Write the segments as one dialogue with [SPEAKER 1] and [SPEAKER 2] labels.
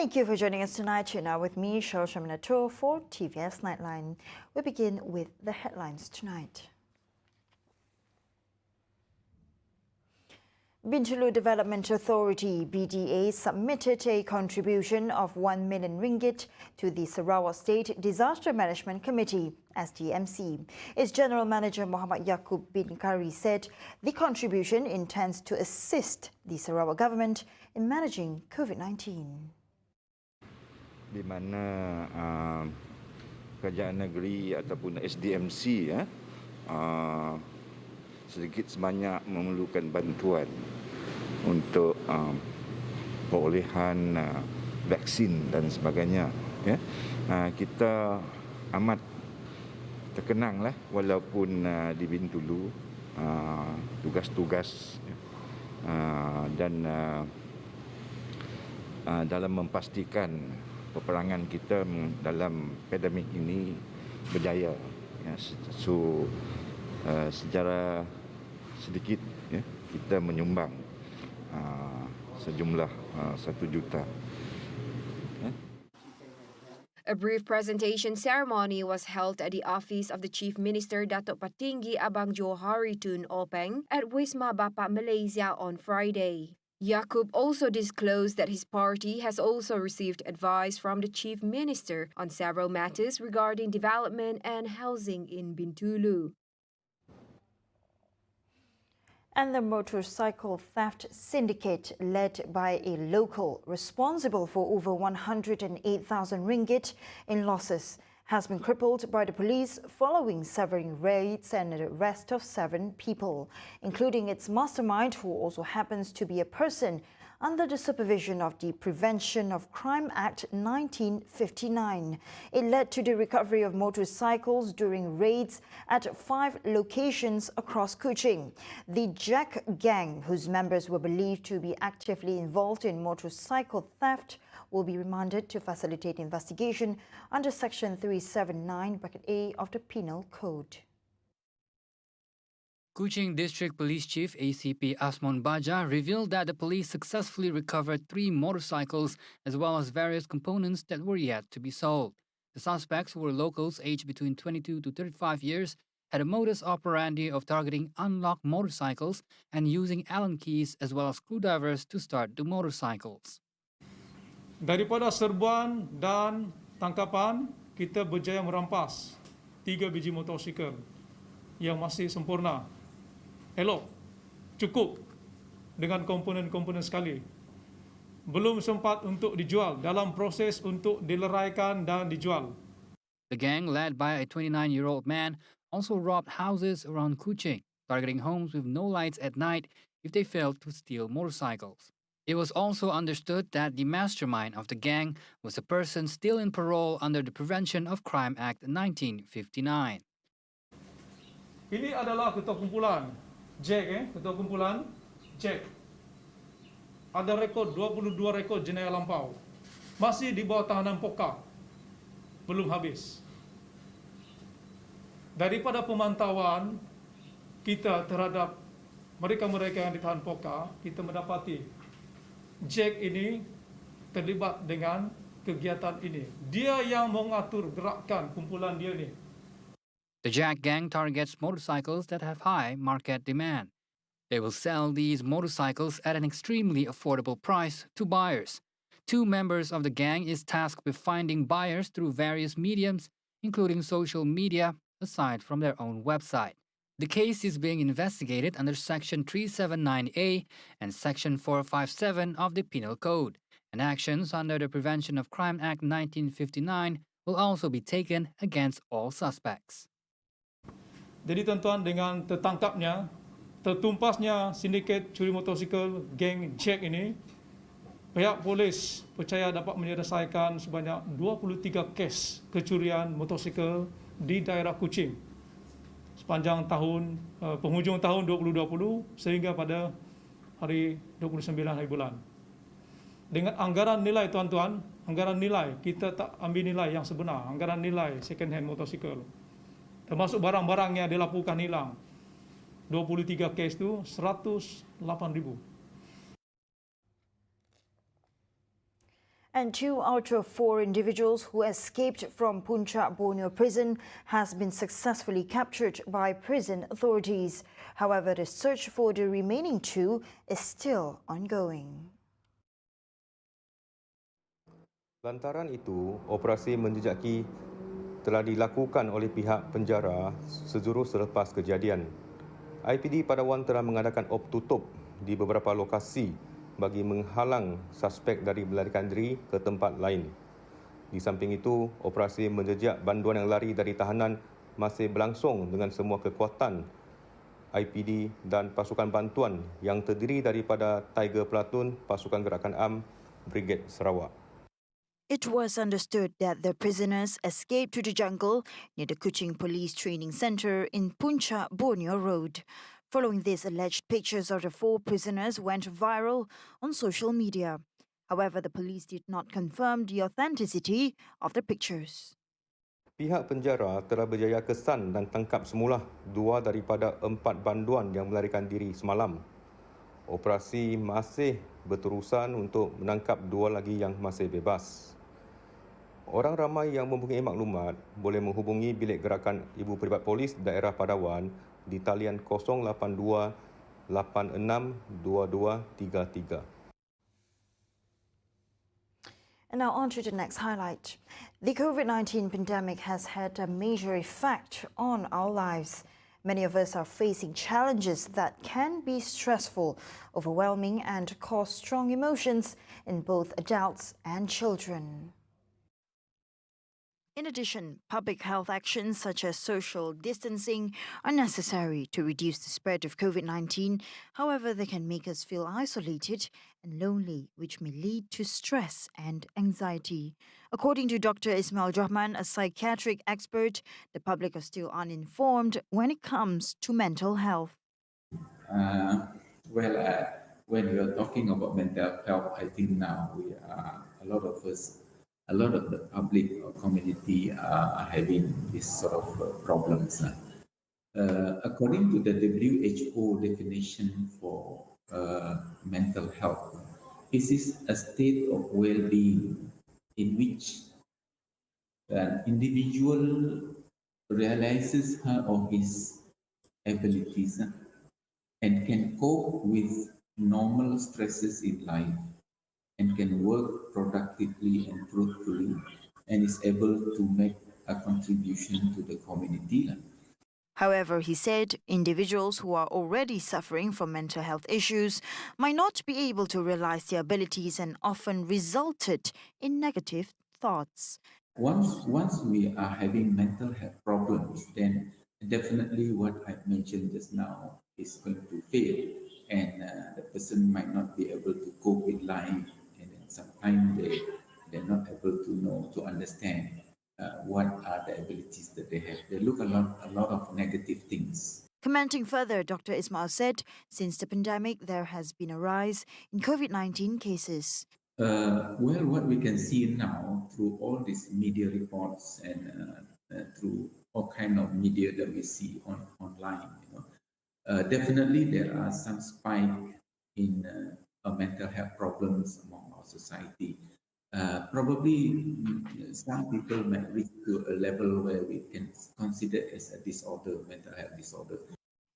[SPEAKER 1] Thank you for joining us tonight. You're now with me, Shamina for TVS Nightline. We begin with the headlines tonight. Bintulu Development Authority (BDA) submitted a contribution of 1 million ringgit to the Sarawak State Disaster Management Committee (SDMC). Its General Manager Muhammad Yaakob bin Kari said the contribution intends to assist the Sarawak government in managing COVID-19.
[SPEAKER 2] Di mana kerajaan negeri ataupun SDMC sedikit sebanyak memerlukan bantuan untuk perolehan vaksin dan sebagainya. Kita amat terkenanglah walaupun di Bintulu tugas-tugas dan dalam memastikan peperangan kita dalam pandemik ini berjaya. Secara sedikit kita menyumbang sejumlah 1 juta.
[SPEAKER 3] A brief presentation ceremony was held at the office of the Chief Minister Datuk Patinggi Abang Johari Tun Openg at Wisma Bapak Malaysia on Friday. Yaakob also disclosed that his party has also received advice from the Chief Minister on several matters regarding development and housing in Bintulu.
[SPEAKER 1] And the motorcycle theft syndicate led by a local responsible for over 108,000 ringgit in losses has been crippled by the police following several raids and the arrest of 7 people, including its mastermind, who also happens to be a person under the supervision of the Prevention of Crime Act 1959. It led to the recovery of motorcycles during raids at 5 locations across Kuching. The Jack Gang, whose members were believed to be actively involved in motorcycle theft, will be remanded to facilitate investigation under Section 379(a) of the Penal Code.
[SPEAKER 4] Kuching District Police Chief ACP Asmon Baja revealed that the police successfully recovered 3 motorcycles as well as various components that were yet to be sold. The suspects, who were locals aged between 22 to 35 years, had a modus operandi of targeting unlocked motorcycles and using Allen keys as well as screwdrivers to start the motorcycles.
[SPEAKER 5] Daripada serbuan dan tangkapan, kita berjaya merampas 3 biji motosikal yang masih sempurna, elok, cukup dengan komponen-komponen sekali. Belum sempat untuk dijual, dalam proses untuk dileraikan dan dijual.
[SPEAKER 4] The gang, led by a 29-year-old man, also robbed houses around Kuching, targeting homes with no lights at night if they failed to steal motorcycles. It was also understood that the mastermind of the gang was a person still in parole under the Prevention of Crime Act 1959.
[SPEAKER 5] Ini adalah ketua kumpulan Jack, ketua kumpulan Jack. Ada rekod 22 rekod jenayah lampau. Masih di bawah tahanan poka. Belum habis. Daripada pemantauan kita terhadap mereka-mereka yang ditahan poka, kita mendapati Jack ini terlibat dengan kegiatan ini. Dia yang mengatur gerakan kumpulan dia ni.
[SPEAKER 4] The Jack Gang targets motorcycles that have high market demand. They will sell these motorcycles at an extremely affordable price to buyers. 2 members of the gang is tasked with finding buyers through various mediums, including social media, aside from their own website. The case is being investigated under Section 379(a) and Section 457 of the Penal Code, and actions under the Prevention of Crime Act 1959 will also be taken against all suspects.
[SPEAKER 5] Jadi tuan-tuan, dengan tertangkapnya, tertumpasnya sindiket curi motosikal geng Jack ini, pihak polis percaya dapat menyelesaikan sebanyak 23 kes kecurian motosikal di daerah Kuching sepanjang tahun penghujung tahun 2020 sehingga pada hari 29 hari bulan. Dengan anggaran nilai, tuan-tuan, anggaran nilai, kita tak ambil nilai yang sebenar, anggaran nilai second hand motosikal, termasuk barang-barang yang dilaporkan hilang. 23 kes itu 108,000.
[SPEAKER 1] And 2 out of 4 individuals who escaped from Puncak Borneo prison has been successfully captured by prison authorities. However, the search for the remaining 2 is still ongoing.
[SPEAKER 6] Lantaran itu, operasi menjejaki telah dilakukan oleh pihak penjara sejurus selepas kejadian. IPD Padawan telah mengadakan op tutup di beberapa lokasi bagi menghalang suspek dari melarikan diri ke tempat lain. Di samping itu, operasi menjejak banduan yang lari dari tahanan masih berlangsung dengan semua kekuatan IPD dan pasukan bantuan yang terdiri daripada Tiger Platoon Pasukan Gerakan Am Brigade Sarawak.
[SPEAKER 1] It was understood that the prisoners escaped to the jungle near the Kuching Police Training Centre in Puncak Borneo Road. Following this, alleged pictures of the 4 prisoners went viral on social media. However, the police did not confirm the authenticity of the pictures.
[SPEAKER 6] Pihak penjara telah berjaya kesan dan tangkap semula 2 daripada 4 banduan yang melarikan diri semalam. Operasi masih berterusan untuk menangkap 2 lagi yang masih bebas. Orang ramai yang mempunyai maklumat boleh menghubungi Bilik Gerakan Ibu Peribat Polis Daerah Padawan di talian 082 86 2233.
[SPEAKER 1] And now on to the next highlight. The COVID-19 pandemic has had a major effect on our lives. Many of us are facing challenges that can be stressful, overwhelming, and cause strong emotions in both adults and children. In addition, public health actions such as social distancing are necessary to reduce the spread of COVID-19. However, they can make us feel isolated and lonely, which may lead to stress and anxiety. According to Dr. Ismail Johman, a psychiatric expert, the public are still uninformed when it comes to mental health.
[SPEAKER 7] When we are talking about mental health, I think now a lot of the public or community are having this sort of problems. According to the WHO definition for mental health, it is a state of well-being in which an individual realizes her or his abilities and can cope with normal stresses in life and can work productively and fruitfully and is able to make a contribution to the community.
[SPEAKER 1] However, he said individuals who are already suffering from mental health issues might not be able to realize their abilities and often resulted in negative thoughts.
[SPEAKER 7] Once we are having mental health problems, then definitely what I mentioned just now is going to fail, and the person might not be able to cope with life, and then sometimes they're not able to understand what are the abilities that they have. They look a lot of negative things.
[SPEAKER 1] Commenting further, Dr. Ismail said, since the pandemic, there has been a rise in COVID-19 cases.
[SPEAKER 7] What we can see now through all these media reports and through all kind of media that we see online, definitely there are some spike in mental health problems among our society. Probably some people might reach to a level where we can consider as a disorder, mental health disorder.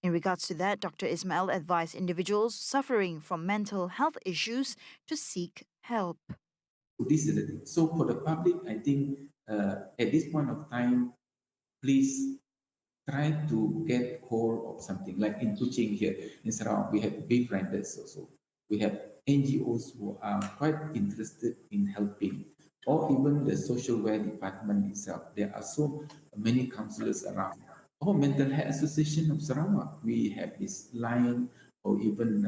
[SPEAKER 1] In regards to that, Dr. Ismail advised individuals suffering from mental health issues to seek help.
[SPEAKER 7] This is the thing. So for the public, I think at this point of time, please try to get hold of something. Like in Kuching here, in Sarawak, we have befrienders also. We have NGOs who are quite interested in helping, or even the social welfare department itself. There are so many counselors around. Or Mental Health Association of Sarawak, we have this line or even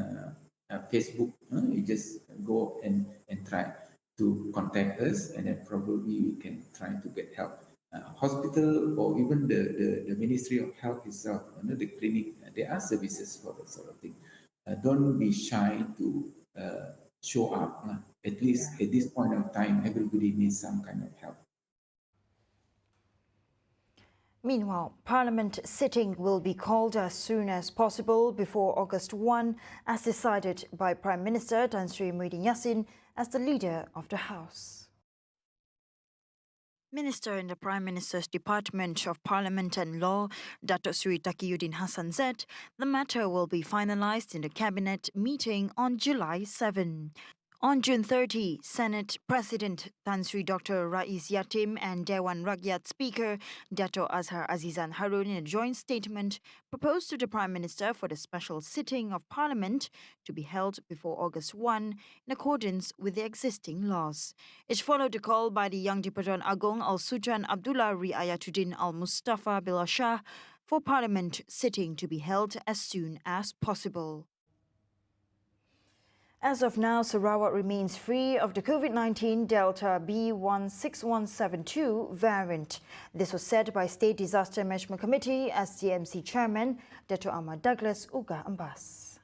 [SPEAKER 7] Facebook. You just go and try to contact us, and then probably we can try to get help. Hospital or even the Ministry of Health itself, the clinic, there are services for that sort of thing. Don't be shy to show up. At least at this point of time, everybody needs some kind of help.
[SPEAKER 1] Meanwhile, Parliament sitting will be called as soon as possible before August 1, as decided by Prime Minister Tan Sri Muhyiddin Yassin as the leader of the House. Minister in the Prime Minister's Department of Parliament and Law, Datuk Seri Taqiyuddin Hassan said the matter will be finalised in the Cabinet meeting on July 7. On June 30, Senate President Tan Sri Dr. Rais Yatim and Dewan Rakyat Speaker Dato' Azhar Azizan Harun in a joint statement proposed to the Prime Minister for the special sitting of Parliament to be held before August 1 in accordance with the existing laws. It followed a call by the Yang di-Pertuan Agong Al-Sultan Abdullah Riayatuddin Al-Mustafa Billah Shah for Parliament sitting to be held as soon as possible. As of now, Sarawak remains free of the COVID-19 Delta B16172 variant. This was said by State Disaster Management Committee SDMC Chairman Dato' Ahmad Douglas Uga Ambas.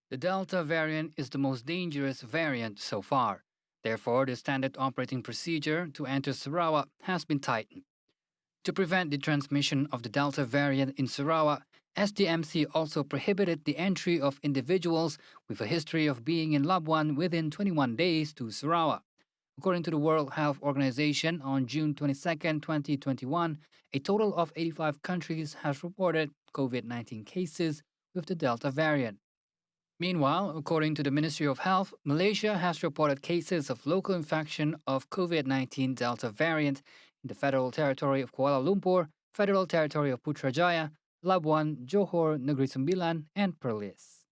[SPEAKER 4] The Delta variant is the most dangerous variant so far. Therefore, the standard operating procedure to enter Sarawak has been tightened. To prevent the transmission of the Delta variant in Sarawak, SDMC also prohibited the entry of individuals with a history of being in Labuan within 21 days to Sarawak. According to the World Health Organization, on June 22, 2021, a total of 85 countries have reported COVID-19 cases with the Delta variant. Meanwhile, according to the Ministry of Health, Malaysia has reported cases of local infection of COVID-19 Delta variant in the Federal Territory of Kuala Lumpur, Federal Territory of Putrajaya, Labuan, Johor, Negeri Sembilan, and Perlis.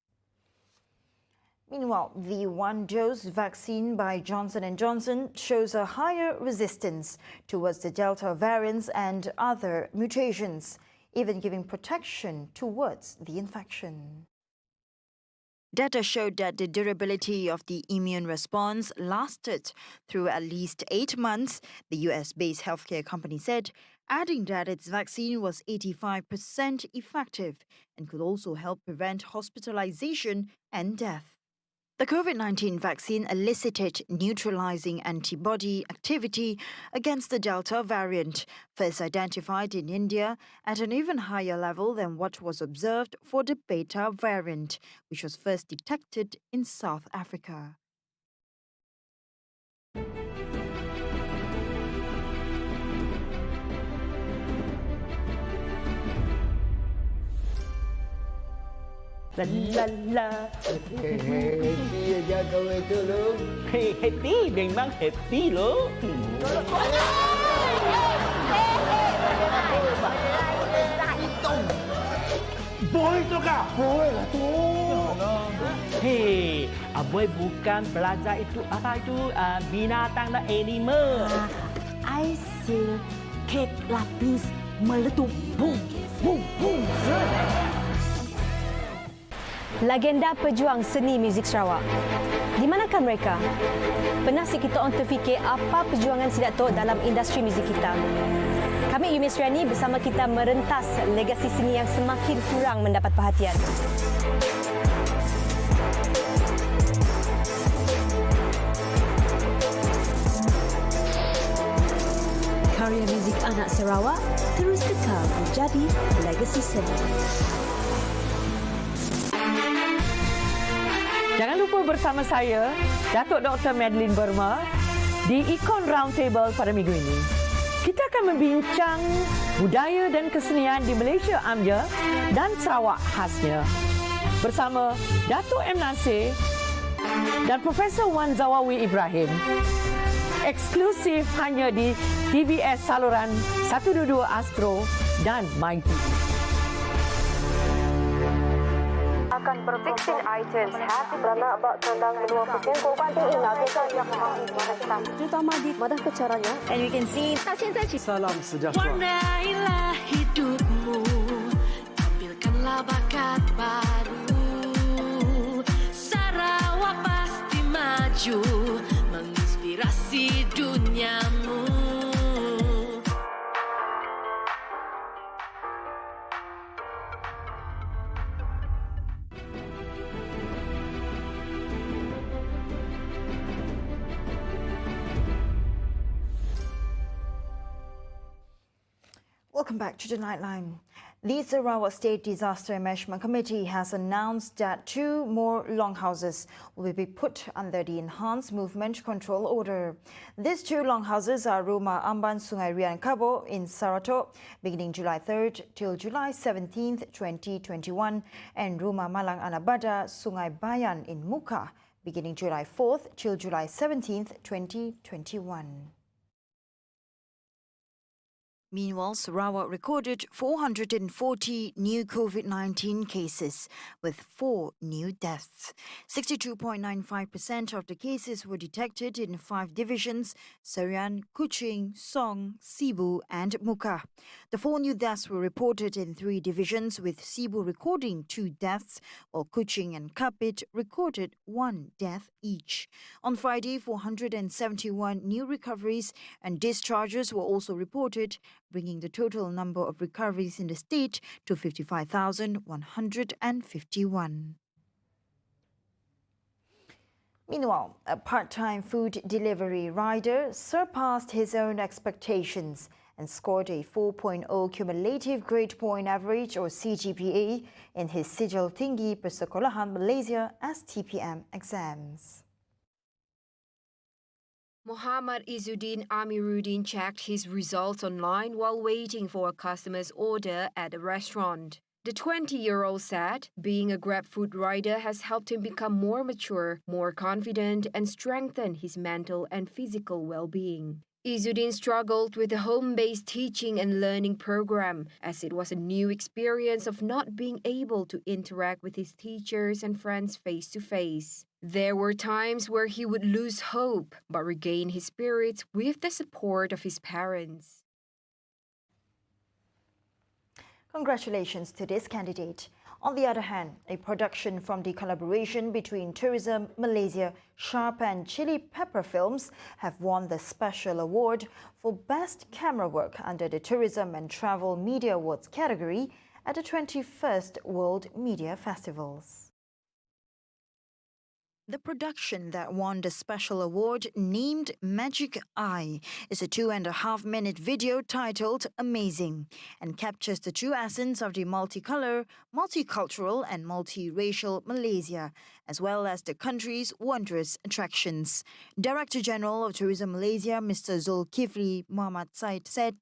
[SPEAKER 1] Meanwhile, the one-dose vaccine by Johnson & Johnson shows a higher resistance towards the Delta variants and other mutations, even giving protection towards the infection. Data showed that the durability of the immune response lasted through at least 8 months, the US-based healthcare company said, adding that its vaccine was 85% effective and could also help prevent hospitalization and death. The COVID-19 vaccine elicited neutralizing antibody activity against the Delta variant, first identified in India at an even higher level than what was observed for the Beta variant, which was first detected in South Africa.
[SPEAKER 8] La la la. Happy aja kau itu lo. Happy, memang happy lo. Boy tu kah? Boy lah tu. Hei, aboy bukan pelajar itu apa itu binatang dan animal.
[SPEAKER 9] I see kek lapis meletup. Boom, boom, boom.
[SPEAKER 10] Legenda pejuang seni muzik Sarawak. Di manakah mereka? Pernah si kita orang terfikir apa perjuangan si Dato' dalam industri muzik kita? Kami Yumis Riani bersama kita merentas legasi seni yang semakin kurang mendapat perhatian. Karya muzik anak Sarawak terus kekal menjadi legasi seni.
[SPEAKER 8] Jangan lupa bersama saya, Datuk Dr. Madeline Burma, di Econ Roundtable pada minggu ini. Kita akan membincang budaya dan kesenian di Malaysia amnya dan Sarawak khasnya. Bersama Datuk M. Nasir dan Profesor Wan Zawawi Ibrahim. Eksklusif hanya di TVS saluran 122 Astro dan MyTV.
[SPEAKER 10] Akan berfixing items happy kerana abang tandang menua peking korban tinggal kita yang memahami terutama di madah kecaranya
[SPEAKER 1] And you can see
[SPEAKER 8] Salam sejahtera.
[SPEAKER 11] Warnailah hidupmu, tampilkanlah bakat baru. Sarawak pasti maju, menginspirasi duniamu.
[SPEAKER 1] Welcome back to the Nightline. The Sarawak State Disaster Management Committee has announced that 2 more longhouses will be put under the Enhanced Movement Control Order. These 2 longhouses are Rumah Amban Sungai Rian Kabo in Saratok, beginning July 3rd till July 17th, 2021, and Rumah Malang Anabada Sungai Bayan in Muka, beginning July 4th till July 17th, 2021. Meanwhile, Sarawak recorded 440 new COVID-19 cases with 4 new deaths. 62.95% of the cases were detected in 5 divisions: Serian, Kuching, Song, Sibu and Muka. The 4 new deaths were reported in 3 divisions, with Sibu recording 2 deaths, while Kuching and Kapit recorded 1 death each. On Friday, 471 new recoveries and discharges were also reported, bringing the total number of recoveries in the state to 55,151. Meanwhile, a part-time food delivery rider surpassed his own expectations and scored a 4.0 cumulative grade point average, or CGPA, in his Sijil Tinggi Persekolahan Malaysia STPM exams.
[SPEAKER 3] Muhammad Izzuddin Amiruddin checked his results online while waiting for a customer's order at a restaurant. The 20-year-old said being a GrabFood rider has helped him become more mature, more confident, and strengthen his mental and physical well-being. Izzuddin struggled with the home-based teaching and learning program, as it was a new experience of not being able to interact with his teachers and friends face-to-face. There were times where he would lose hope, but regain his spirits with the support of his parents.
[SPEAKER 1] Congratulations to this candidate. On the other hand, a production from the collaboration between Tourism Malaysia, Sharp and Chili Pepper Films have won the special award for Best Camera Work under the Tourism and Travel Media Awards category at the 21st World Media Festivals. The production that won the special award, named Magic Eye, is a 2.5-minute video titled Amazing and captures the true essence of the multicolor, multicultural and multiracial Malaysia, as well as the country's wondrous attractions. Director General of Tourism Malaysia, Mr. Zulkifli Muhammad Said, said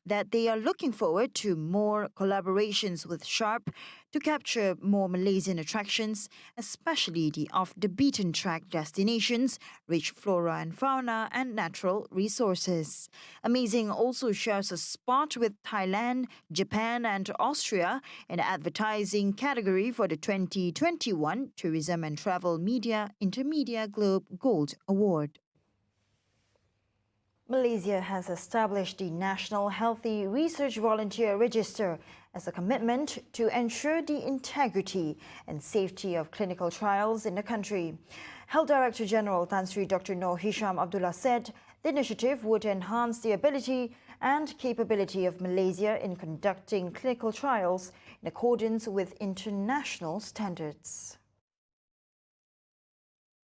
[SPEAKER 1] that they are looking forward to more collaborations with Sharp to capture more Malaysian attractions, especially the off-the-beaten-track destinations, rich flora and fauna, and natural resources. Amazing also shares a spot with Thailand, Japan, and Austria in the advertising category for the 2021 Tourism and Travel Media Intermedia Globe Gold Award. Malaysia has established the National Healthy Research Volunteer Register as a commitment to ensure the integrity and safety of clinical trials in the country. Health Director General Tan Sri Dr. Noor Hisham Abdullah said the initiative would enhance the ability and capability of Malaysia in conducting clinical trials in accordance with international standards.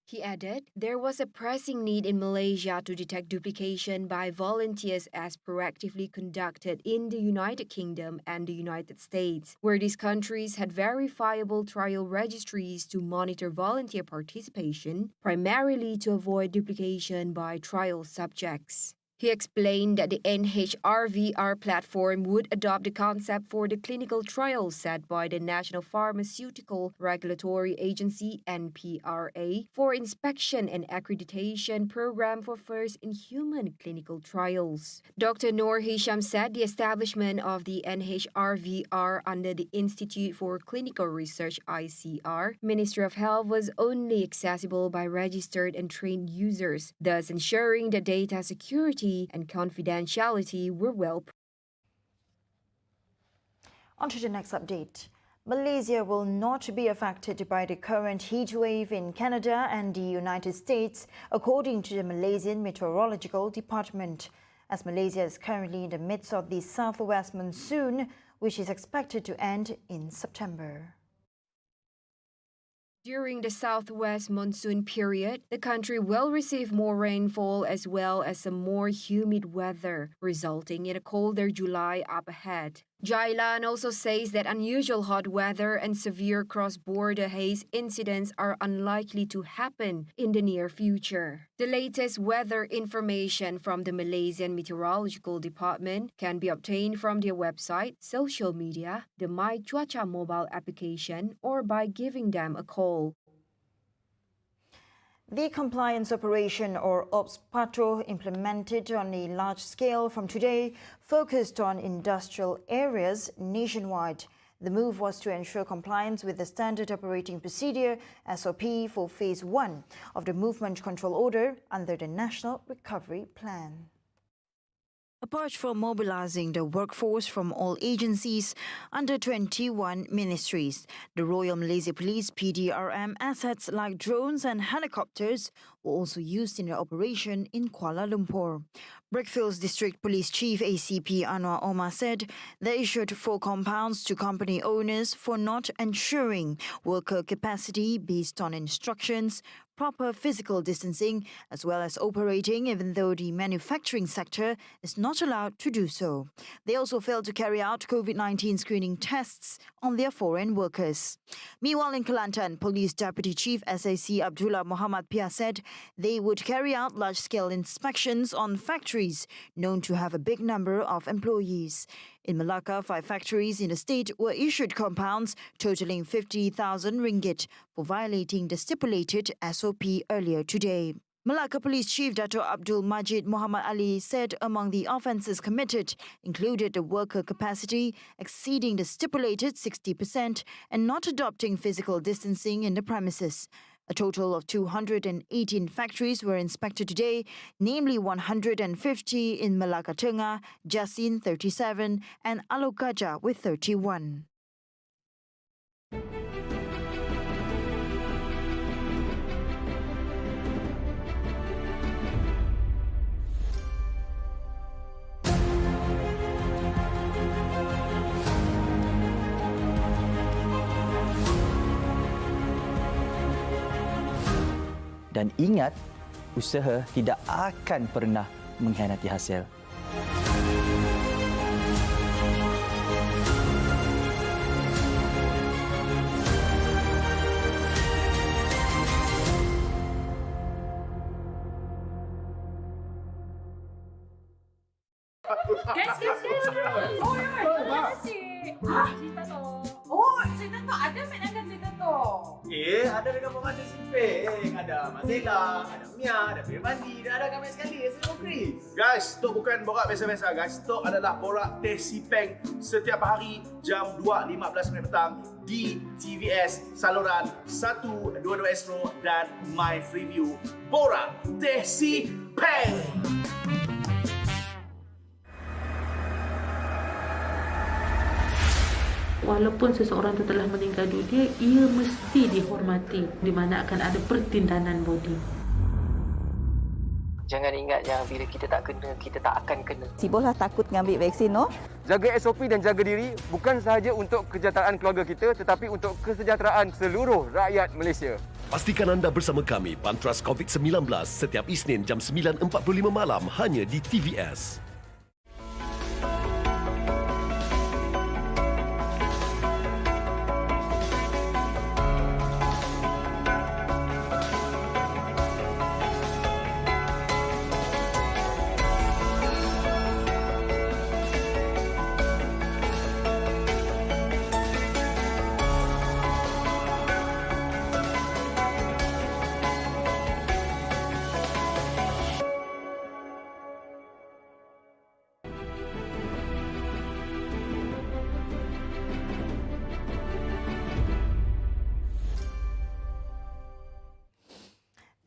[SPEAKER 3] He added, there was a pressing need in Malaysia to detect duplication by volunteers as proactively conducted in the United Kingdom and the United States, where these countries had verifiable trial registries to monitor volunteer participation, primarily to avoid duplication by trial subjects. He explained that the NHRVR platform would adopt the concept for the clinical trials set by the National Pharmaceutical Regulatory Agency (NPRA) for inspection and accreditation program for first-in-human clinical trials. Dr. Noor Hisham said the establishment of the NHRVR under the Institute for Clinical Research (ICR) Ministry of Health was only accessible by registered and trained users, thus ensuring that data security and confidentiality were well.
[SPEAKER 1] On to the next update. Malaysia will not be affected by the current heat wave in Canada and the United States, according to the Malaysian Meteorological Department, as Malaysia is currently in the midst of the southwest monsoon, which is expected to end in September.
[SPEAKER 3] During the southwest monsoon period, the country will receive more rainfall as well as some more humid weather, resulting in a colder July up ahead. Jailan also says that unusual hot weather and severe cross-border haze incidents are unlikely to happen in the near future. The latest weather information from the Malaysian Meteorological Department can be obtained from their website, social media, the My Cuaca mobile application, or by giving them a call.
[SPEAKER 1] The compliance operation or Ops Patrol implemented on a large scale from today focused on industrial areas nationwide. The move was to ensure compliance with the Standard Operating Procedure SOP for Phase 1 of the Movement Control Order under the National Recovery Plan. Apart from mobilizing the workforce from all agencies under 21 ministries, the Royal Malaysia Police PDRM assets like drones and helicopters were also used in the operation in Kuala Lumpur. Brickfields District Police Chief ACP Anwar Omar said they issued 4 compounds to company owners for not ensuring worker capacity based on instructions, proper physical distancing, as well as operating even though the manufacturing sector is not allowed to do so. They also failed to carry out COVID-19 screening tests on their foreign workers. Meanwhile, in Kelantan, Police Deputy Chief SAC Abdullah Muhammad Pia said they would carry out large-scale inspections on factories known to have a big number of employees. In Malacca, 5 factories in the state were issued compounds totaling 50,000 ringgit for violating the stipulated SOP earlier today. Malacca Police Chief Dato' Abdul Majid Muhammad Ali said among the offences committed included the worker capacity exceeding the stipulated 60% and not adopting physical distancing in the premises. A total of 218 factories were inspected today, namely 150 in Malacca Tengah, Jasin 37 and Alok Gajah with 31.
[SPEAKER 12] Dan ingat, usaha tidak akan pernah mengkhianati hasil.
[SPEAKER 11] Guys. Oh, terima kasih. Cerita tu. Oh, cerita tu. Ada main angkat cerita tu.
[SPEAKER 13] Ada dengan pemandu simping. Ada Mak Zela, ada Mia, ada Pir Mandi dan ada kami sekali, Sri Chris. Guys, Tok bukan borak biasa-biasa guys. Tok adalah borak teh sipeng setiap hari jam 2.15 petang di TVS saluran 122 Astro dan My Freeview. Borak teh sipeng.
[SPEAKER 14] Walaupun seseorang itu telah meninggal dunia, ia mesti dihormati di mana akan ada pertindahan bodi.
[SPEAKER 15] Jangan ingat yang bila kita tak kena, kita tak akan kena.
[SPEAKER 16] Sibollah takut mengambil vaksin, no?
[SPEAKER 17] Jaga SOP dan jaga diri bukan sahaja untuk kesejahteraan keluarga kita tetapi untuk kesejahteraan seluruh rakyat Malaysia.
[SPEAKER 18] Pastikan anda bersama kami Pantras COVID-19 setiap Isnin jam 9.45 malam hanya di TVS.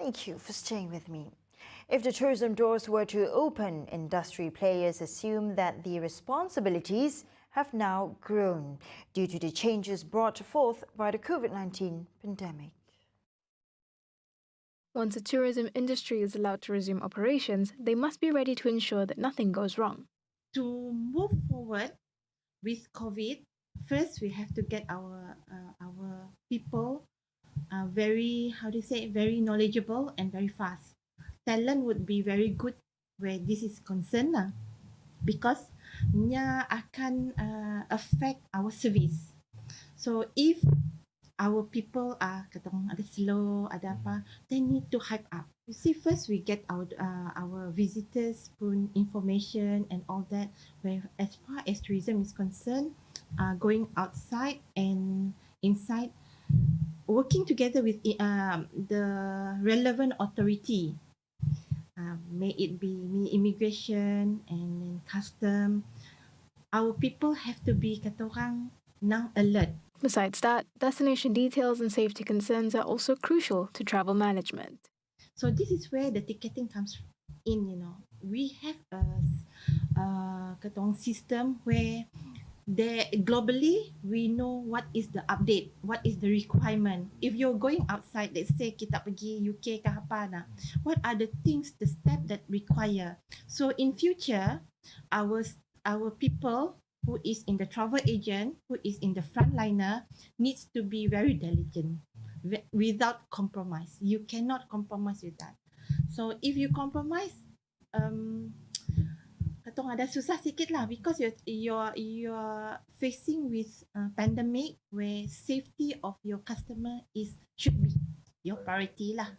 [SPEAKER 1] Thank you for staying with me. If the tourism doors were to open, industry players assume that the responsibilities have now grown due to the changes brought forth by the COVID-19 pandemic.
[SPEAKER 19] Once the tourism industry is allowed to resume operations, they must be ready to ensure that nothing goes wrong.
[SPEAKER 20] To move forward with COVID, first we have to get our people very, how do you say, very knowledgeable and very fast. Talent would be very good where this is concerned lah, because nya akan affect our service. So if our people are ada slow, ada apa, they need to hype up. You see, first we get our visitors pun information and all that. Where as far as tourism is concerned, going outside and inside, working together with the relevant authority, may it be immigration and then custom. Our people have to be, kata orang, now alert.
[SPEAKER 19] Besides that, destination details and safety concerns are also crucial to travel management.
[SPEAKER 20] So this is where the ticketing comes in, you know. We have a kata orang system where globally we know what is the update, what is the requirement. If you're going outside, let's say kita pergi UK ke apa nak, what are the things, the step that require. So in future, our people who is in the travel agent, who is in the frontliner, needs to be very diligent without compromise. You cannot compromise with that. So if you compromise, katong ada susah sikit lah, because you're facing with pandemic where safety of your customer should be your priority lah.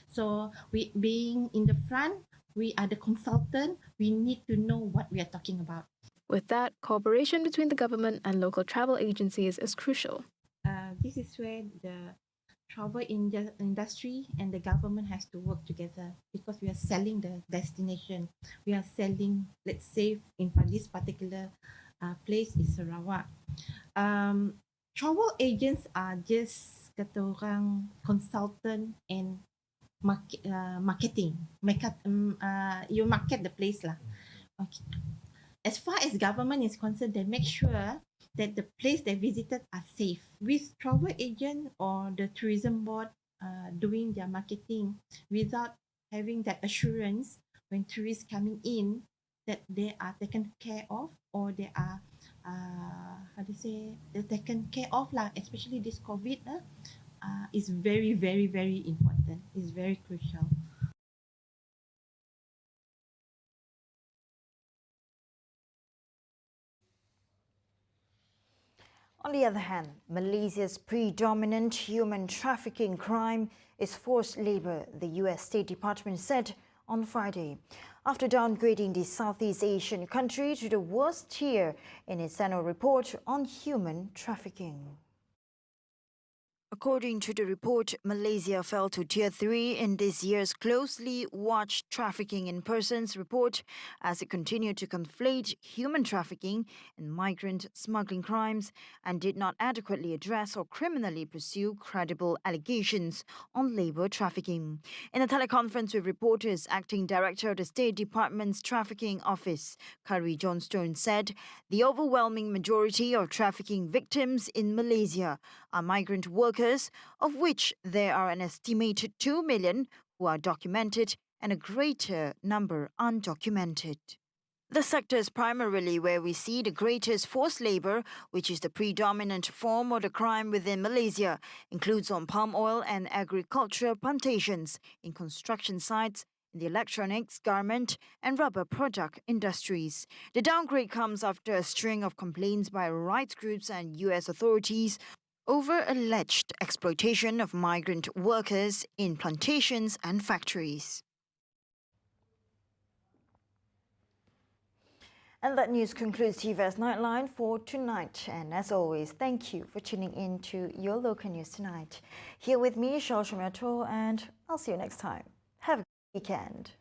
[SPEAKER 20] So we being in the front, we are the consultant. We need to know what we are talking about.
[SPEAKER 19] With that, cooperation between the government and local travel agencies is crucial.
[SPEAKER 20] This is where the travel industry and the government has to work together, because we are selling the destination. We are selling, let's say, in this particular place is Sarawak. Travel agents are just kata orang consultant and marketing. You market the place lah. Okay. As far as government is concerned, they make sure that the place they visited are safe. With travel agent or the tourism board doing their marketing without having that assurance when tourists coming in that they are taken care of, or they are they're taken care of lah, especially this COVID is very, very, very important. It's very crucial.
[SPEAKER 1] On the other hand, Malaysia's predominant human trafficking crime is forced labor, the US State Department said on Friday, after downgrading the Southeast Asian country to the worst tier in its annual report on human trafficking. According to the report, Malaysia fell to Tier 3 in this year's Closely Watched Trafficking in Persons report as it continued to conflate human trafficking and migrant smuggling crimes and did not adequately address or criminally pursue credible allegations on labour trafficking. In a teleconference with reporters, Acting Director of the State Department's Trafficking Office, Kari Johnstone, said the overwhelming majority of trafficking victims in Malaysia are migrant workers, of which there are an estimated 2 million who are documented and a greater number undocumented. The sector is primarily where we see the greatest forced labour, which is the predominant form of the crime within Malaysia, includes on palm oil and agriculture plantations, in construction sites, in the electronics, garment and rubber product industries. The downgrade comes after a string of complaints by rights groups and US authorities over alleged exploitation of migrant workers in plantations and factories. And that news concludes Tvs Nightline for tonight. And as always, thank you for tuning in to your local news tonight. Here with me, Shao Shumyato, and I'll see you next time. Have a good weekend.